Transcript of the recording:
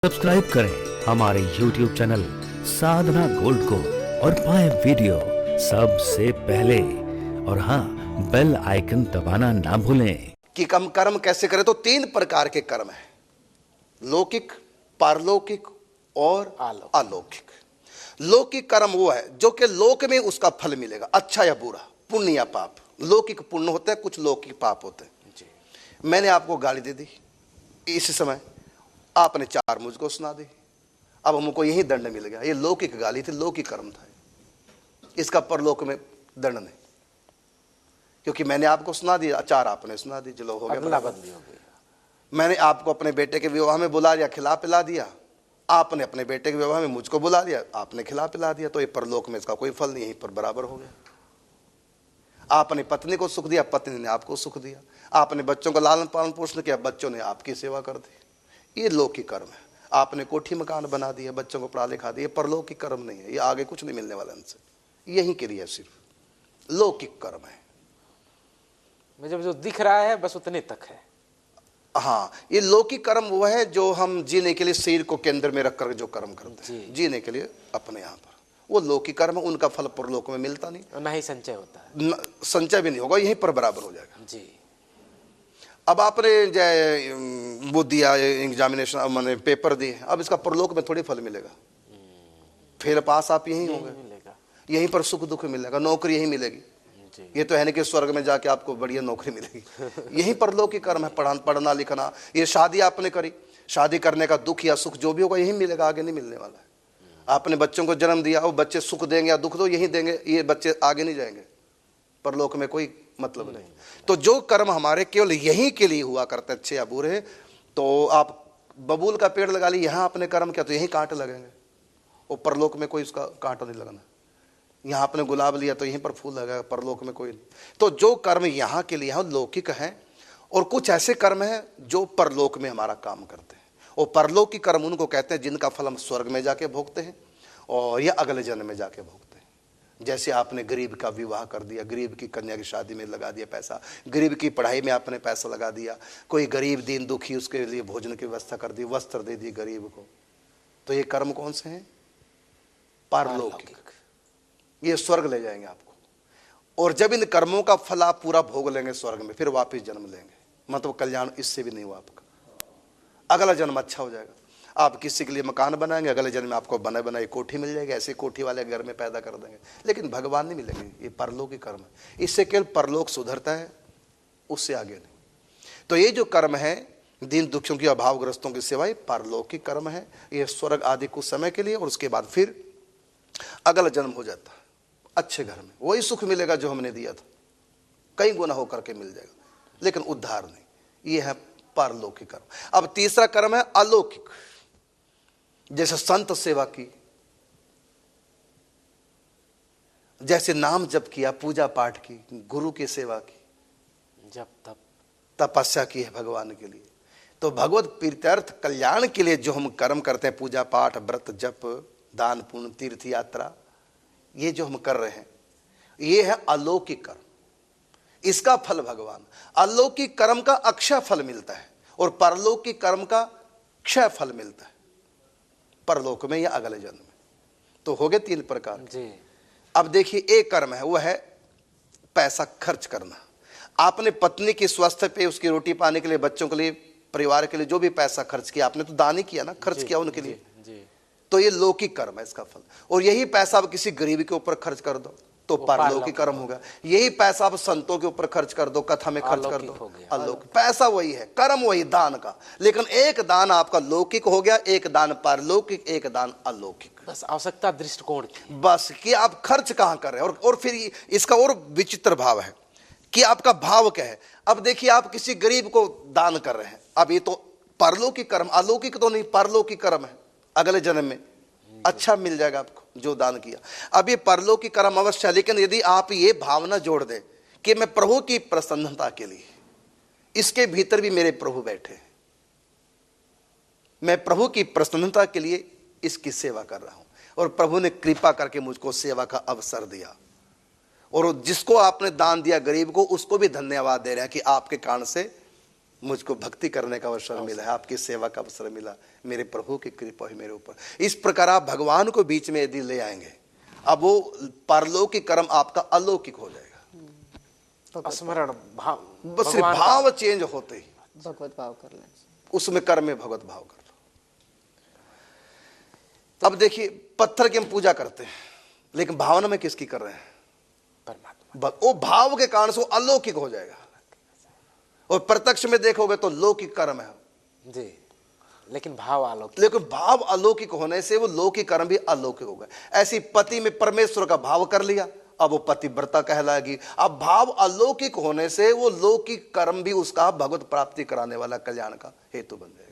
Subscribe करें हमारे YouTube channel साधना gold को और पाएं वीडियो सबसे पहले। और हाँ, बेल आइकन दबाना ना भूलें। कि हम कर्म कैसे करें, तो 3 प्रकार के कर्म है, लौकिक, पारलौकिक और अलौकिक। लौकिक कर्म वो है जो कि लोक में उसका फल मिलेगा, अच्छा या बुरा, पुण्य या पाप। लौकिक पुण्य होते हैं, कुछ लौकिक पाप होते हैं। मैंने आपको गाली दे दी, इस समय आपने 4 मुझको सुना दी, अब हमको यही दंड मिल गया। ये लौकिक गाली थी, लौकिक कर्म था, इसका परलोक में दंड नहीं, क्योंकि मैंने आपको सुना दिया, 4 आपने सुना दी, चलो हो गया, अदला बदली हो गई। मैंने आपको अपने बेटे के विवाह में बुला लिया, खिला पिला दिया, आपने अपने बेटे के विवाह में मुझको बुला लिया, आपने खिला पिला दिया, तो ये परलोक में इसका कोई फल नहीं, यहीं पर बराबर हो गया। आपने पत्नी को सुख दिया, पत्नी ने आपको सुख दिया, आपने बच्चों का लालन पालन पोषण किया, बच्चों ने आपकी सेवा कर दी। ये लौकिक कर्म है। आपने कोठी मकान बना दिया, बच्चों को पढ़ा लिखा दिया, परलौकिक कर्म नहीं है, ये आगे कुछ नहीं मिलने वाला इनसे, यहीं के लिए सिर्फ लौकिक कर्म है। मुझे जो दिख रहा है बस उतने तक है। हाँ, ये लौकिक कर्म वो है जो हम जीने के लिए शरीर को केंद्र में रखकर जो कर्म करते हैं, जीने के लिए अपने यहाँ पर, वो लौकिक कर्म है। उनका फल परलोक में मिलता नहीं, ना ही संचय होता है, संचय भी नहीं होगा, यहीं पर बराबर हो जाएगा जी। अब आपने जो वो दिया एग्जामिनेशन, मैंने पेपर दिए, अब इसका परलोक में थोड़ी फल मिलेगा, फेल पास आप यहीं होंगे, यहीं पर सुख दुख मिलेगा, नौकरी यहीं मिलेगी। ये तो है नहीं कि स्वर्ग में जाके आपको बढ़िया नौकरी मिलेगी, यहीं परलोक की कर्म है, पढ़ना लिखना। ये शादी आपने करी, शादी करने का दुख या सुख जो भी होगा यहीं मिलेगा, आगे नहीं मिलने वाला है। आपने बच्चों को जन्म दिया, वो बच्चे सुख देंगे या दुख दो यहीं देंगे, ये बच्चे आगे नहीं जाएंगे, परलोक में कोई मतलब नहीं। तो जो कर्म हमारे केवल यहीं के लिए हुआ करते अच्छे या बुरे, तो आप बबूल का पेड़ लगा ली, यहाँ आपने कर्म किया तो यहीं कांटे लगेंगे, और परलोक में कोई उसका कांटा नहीं लगना। यहाँ आपने गुलाब लिया तो यहीं पर फूल लगेगा, परलोक में कोई नहीं। तो जो कर्म यहाँ के लिए है लौकिक है, और कुछ ऐसे कर्म हैं जो परलोक में हमारा काम करते हैं। और परलोक की कर्म उनको कहते हैं जिनका फल हम स्वर्ग में जाके भोगते हैं और या अगले जन्म में जाके भोगते हैं। जैसे आपने गरीब का विवाह कर दिया, गरीब की कन्या की शादी में लगा दिया पैसा, गरीब की पढ़ाई में आपने पैसा लगा दिया, कोई गरीब दीन दुखी उसके लिए भोजन की व्यवस्था कर दी, वस्त्र दे दी गरीब को, तो ये कर्म कौन से हैं? पारलौकिक। ये स्वर्ग ले जाएंगे आपको, और जब इन कर्मों का फल आप पूरा भोग लेंगे स्वर्ग में, फिर वापस जन्म लेंगे, मतलब कल्याण इससे भी नहीं हुआ आपका, अगला जन्म अच्छा हो जाएगा। आप किसी के लिए मकान बनाएंगे, अगले जन्म में आपको बने बनाई कोठी मिल जाएगी, ऐसे कोठी वाले घर में पैदा कर देंगे, लेकिन भगवान नहीं मिलेंगे। ये परलोक की कर्म है, इससे केवल परलोक सुधरता है, उससे आगे नहीं। तो ये जो कर्म है दीन दुखियों की, अभावग्रस्तों की सेवा, परलौकिक कर्म है। ये स्वर्ग आदि कुछ समय के लिए, और उसके बाद फिर अगला जन्म हो जाता है अच्छे घर में, वही सुख मिलेगा जो हमने दिया था, कई गुना होकर के मिल जाएगा, लेकिन उद्धार नहीं। ये है पारलौकिक कर्म। अब तीसरा कर्म है अलौकिक, जैसे संत सेवा की, जैसे नाम जप किया, पूजा पाठ की, गुरु की सेवा की, जब तब तपस्या की है भगवान के लिए। तो भगवत प्रीत्यर्थ कल्याण के लिए जो हम कर्म करते हैं, पूजा पाठ, व्रत, जप, दान पुण्य, तीर्थ यात्रा, ये जो हम कर रहे हैं, ये है अलौकिक कर्म, इसका फल भगवान। अलौकिक कर्म का अक्षय फल मिलता है, और परलौकिक कर्म का क्षय फल मिलता है, परलोक में या अगले जन्म में। तो हो गए 3 प्रकार जी। अब देखिए, एक कर्म है, वो है पैसा खर्च करना। आपने पत्नी की स्वास्थ्य पे, उसकी रोटी पाने के लिए, बच्चों के लिए, परिवार के लिए जो भी पैसा खर्च किया, आपने तो दान ही किया ना, खर्च किया उनके लिए, तो ये लौकिक कर्म है, इसका फल। और यही पैसा आप किसी गरीब के ऊपर खर्च कर दो तो परलौकिक कर्म होगा। यही पैसा आप संतों के ऊपर खर्च कर दो, कथा में खर्च कर दो, अलौकिक। पैसा वही है, कर्म वही दान का, लेकिन एक दान आपका लौकिक हो गया, एक दान परलौकिक, एक दान अलौकिक। बस आवश्यकता दृष्टिकोण की, बस कि आप खर्च कहां कर रहे हैं। और फिर इसका और विचित्र भाव है कि आपका भाव क्या है। अब देखिए, आप किसी गरीब को दान कर रहे हैं, अब ये तो परलौकिक कर्म, अलौकिक तो नहीं, परलौकिक कर्म है, अगले जन्म में अच्छा मिल जाएगा आपको जो दान किया। अब ये परलौकिक कर्म अवश्य है, लेकिन यदि आप ये भावना जोड़ दें कि मैं प्रभु की प्रसन्नता के लिए, इसके भीतर भी मेरे प्रभु बैठे हैं, मैं प्रभु की प्रसन्नता के लिए इसकी सेवा कर रहा हूं, और प्रभु ने कृपा करके मुझको सेवा का अवसर दिया, और जिसको आपने दान दिया गरीब को, उसको भी धन्यवाद दे रहे हैं कि आपके कारण से मुझको भक्ति करने का अवसर मिला है, आपकी सेवा का अवसर मिला, मेरे प्रभु की कृपा है मेरे ऊपर। इस प्रकार आप भगवान को बीच में यदि ले आएंगे, अब वो परलौकिक कर्म आपका अलौकिक हो जाएगा। स्मरण भाव, बस सिर्फ भाव चेंज होते ही भगवत भाव कर लें, उसमें कर्म में भगवत भाव कर लो। अब देखिए, पत्थर की हम पूजा करते हैं, लेकिन भावना में किसकी कर रहे हैं? परमात्मा। वो भाव के कारण से वो अलौकिक हो जाएगा, और प्रत्यक्ष में देखोगे तो लौकिक कर्म है जी, लेकिन भाव अलौकिक। लेकिन भाव अलौकिक होने से वो लौकिक कर्म भी अलौकिक हो गए। ऐसी पति में परमेश्वर का भाव कर लिया, अब वो पतिव्रता कहलाएगी। अब भाव अलौकिक होने से वो लौकिक कर्म भी उसका भगवत प्राप्ति कराने वाला कल्याण का हेतु बन जाएगा।